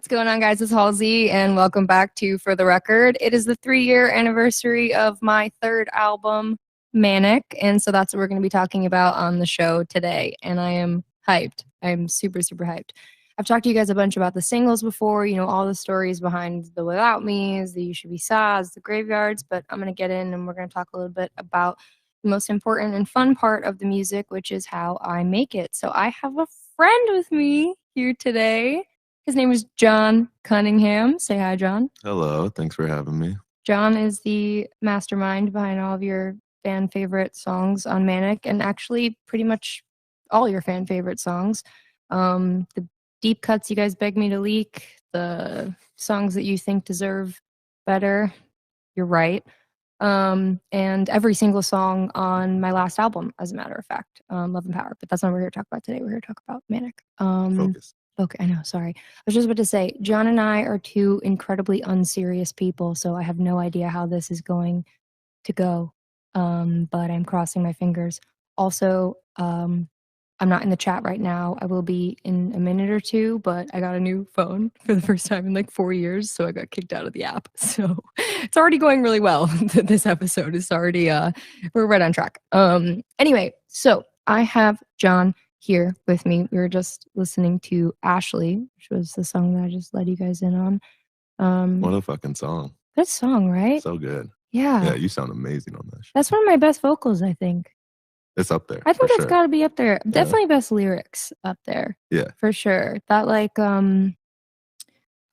What's going on, guys? It's Halsey, and welcome back to For the Record. It is the 3-year anniversary of my third album, Manic, and so that's what we're going to be talking about on the show today, and I am hyped. I'm super, super hyped. I've talked to you guys a bunch about the singles before, you know, all the stories behind the Without Me's, the You Should Be Saws, the Graveyards, but I'm going to get in and we're going to talk a little bit about the most important and fun part of the music, which is how I make it. So I have a friend with me here today. His name is John Cunningham. Say hi, John. Hello. Thanks for having me. John is the mastermind behind all of your fan favorite songs on Manic, and actually pretty much all your fan favorite songs. The deep cuts you guys begged me to leak, the songs that you think deserve better, you're right. And every single song on my last album, as a matter of fact, Love and Power. But that's not what we're here to talk about today. We're here to talk about Manic. Focus. Okay, I know, sorry. I was just about to say, John and I are two incredibly unserious people, so I have no idea how this is going to go, but I'm crossing my fingers. Also, I'm not in the chat right now. I will be in a minute or two, but I got a new phone for the first time in like 4 years, so I got kicked out of the app. So it's already going really well. This episode is already, we're right on track. Anyway, so I have John here with me. We were just listening to Ashley, which was the song that I just led you guys in on. What a fucking song. Good song, right? So good. Yeah. Yeah, you sound amazing on that shit. That's one of my best vocals, I think. It's up there. I think for that's sure. got to be up there. Definitely best lyrics up there. Yeah. For sure. That like,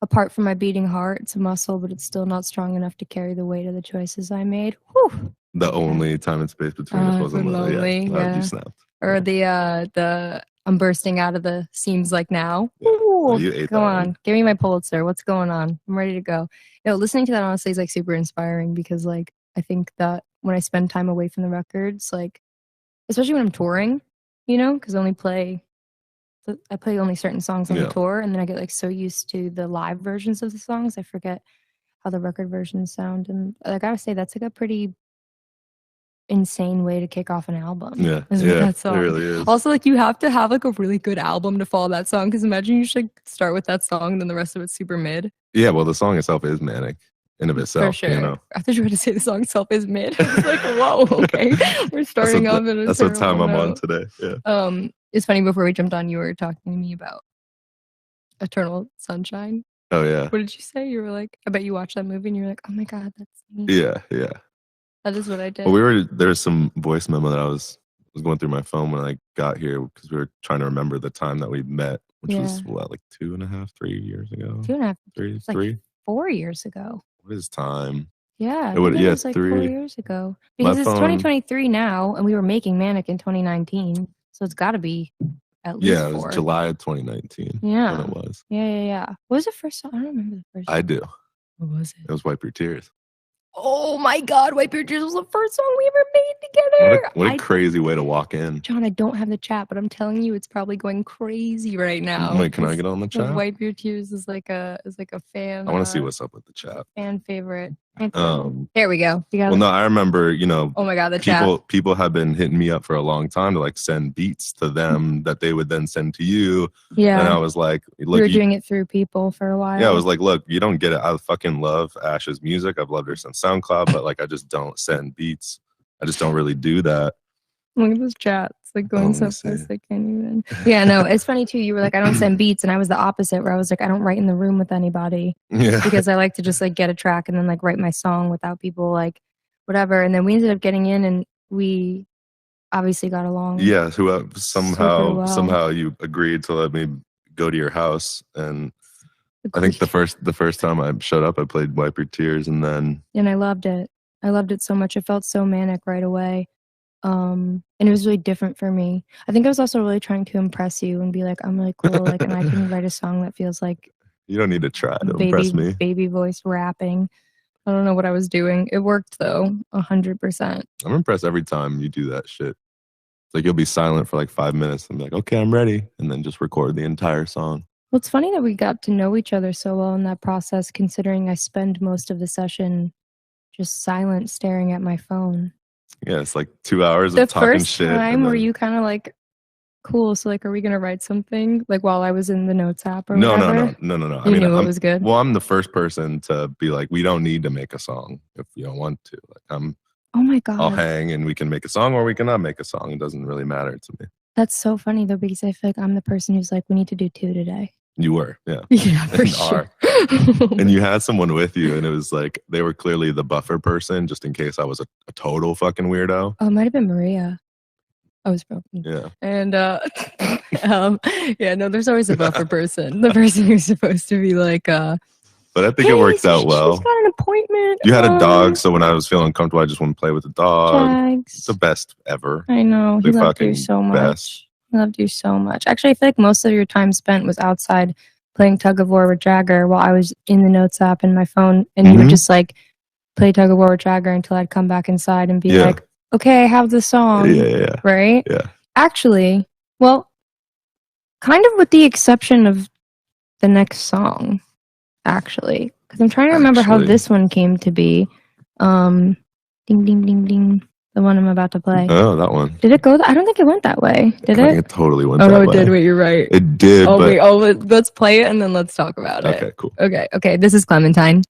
apart from my beating heart, it's a muscle, but it's still not strong enough to carry the weight of the choices I made. Whew. The only time and space between us wasn't lonely. Yeah. You snapped. Or the I'm bursting out of the seems like now. Yeah. Ooh, You ate come that on, one. give me my Pulitzer. What's going on? I'm ready to go. No, listening to that honestly is like super inspiring because like I think that when I spend time away from the records, like especially when I'm touring, you know, because I play only certain songs on the tour, and then I get like so used to the live versions of the songs, I forget how the record versions sound. And I gotta say, that's like a pretty insane way to kick off an album. Yeah, that song. It really is. Also, like you have to have like a really good album to follow that song, because imagine you should start with that song and then the rest of it's super mid. Yeah, well, the song itself is manic in of itself. For sure. You know? I thought you were going to say the song itself is mid. I was like, whoa, okay. We're starting off in a That's what time I'm note. on today. Yeah. It's funny, before we jumped on, you were talking to me about Eternal Sunshine. Oh yeah. What did you say? You were like, I bet you watched that movie and you were like, oh my God, that's me. Yeah. That is what I did. Well, there's some voice memo that I was going through my phone when I got here because we were trying to remember the time that we met, which was what, like 2.5, 3 years ago? 2.5, three? Like 4 years ago. What is time? Yeah, it was like 3 4 years ago. Because it's 2023 now, and we were making Manic in 2019, so it's got to be at least it was July of 2019. Yeah, when it was. Yeah. What was the first song? I don't remember the first song. I do. What was it? It was Wipe Your Tears. Oh my God, Wipe Your Tears was the first song we ever made together. What a crazy way to walk in. John, I don't have the chat, but I'm telling you, it's probably going crazy right now. Wait, can I get on the chat? Wipe Your Tears is like a fan. I want to see what's up with the chat. Fan favorite. There we go. Well, no, I remember, you know, oh my God, the chat. People have been hitting me up for a long time to like send beats to them that they would then send to you. Yeah. And I was like, look, you were doing it through people for a while. Yeah, I was like, look, you don't get it. I fucking love Ash's music. I've loved her since SoundCloud, but like I just don't send beats. I just don't really do that. Look at this chat. It's like going so fast I can't even. Yeah, no, it's funny too. You were like, I don't send beats, and I was the opposite, where I was like, I don't write in the room with anybody. Yeah. Because I like to just like get a track and then like write my song without people like whatever. And then we ended up getting in, and we obviously got along. Yeah, somehow you agreed to let me go to your house, and I think the first time I showed up, I played Wipe Your Tears, and I loved it. I loved it so much. It felt so manic right away. And it was really different for me. I think I was also really trying to impress you and be like, I'm really cool, like, and I can write a song that feels like you don't need to try to impress me. Baby voice rapping. I don't know what I was doing. It worked though, 100%. I'm impressed every time you do that shit. It's like you'll be silent for like 5 minutes and be like, okay, I'm ready, and then just record the entire song. Well, it's funny that we got to know each other so well in that process, considering I spend most of the session just silent, staring at my phone. Yeah, it's like 2 hours of talking shit. The first time where you kind of like Cool. So like, are we gonna write something like while I was in the notes app or No. whatever? I You mean, knew it was good. Well, I'm the first person to be like, we don't need to make a song if you don't want to. Like, oh my God. I'll hang and we can make a song or we cannot make a song. It doesn't really matter to me. That's so funny though, because I feel like I'm the person who's like, we need to do 2 today. You were, yeah. Yeah, for sure. And you had someone with you, and it was like they were clearly the buffer person, just in case I was a total fucking weirdo. Oh, it might have been Maria. I was broken. Yeah. And yeah, no, there's always a buffer person. The person who's supposed to be like but I think it worked out well. She's got an appointment. You had a dog, so when I was feeling uncomfortable, I just want to play with the dog. Jags. It's the best ever. I know. He loved you so much. He loved you so much. Actually, I feel like most of your time spent was outside playing tug of war with Jagger while I was in the notes app in my phone, and you would just like play tug of war with Jagger until I'd come back inside and be like, okay, I have the song. Yeah. Right? Yeah. Actually, well, kind of with the exception of the next song, actually. Because I'm trying to remember how this one came to be. Ding, ding, ding, ding. The one I'm about to play. Oh, that one. Did it go? I don't think it went that way. Did it? It totally went that way. Oh, no, it did. Wait, you're right. It did. Oh, wait. Oh, let's play it and then let's talk about it. Okay, cool. Okay. This is Clementine.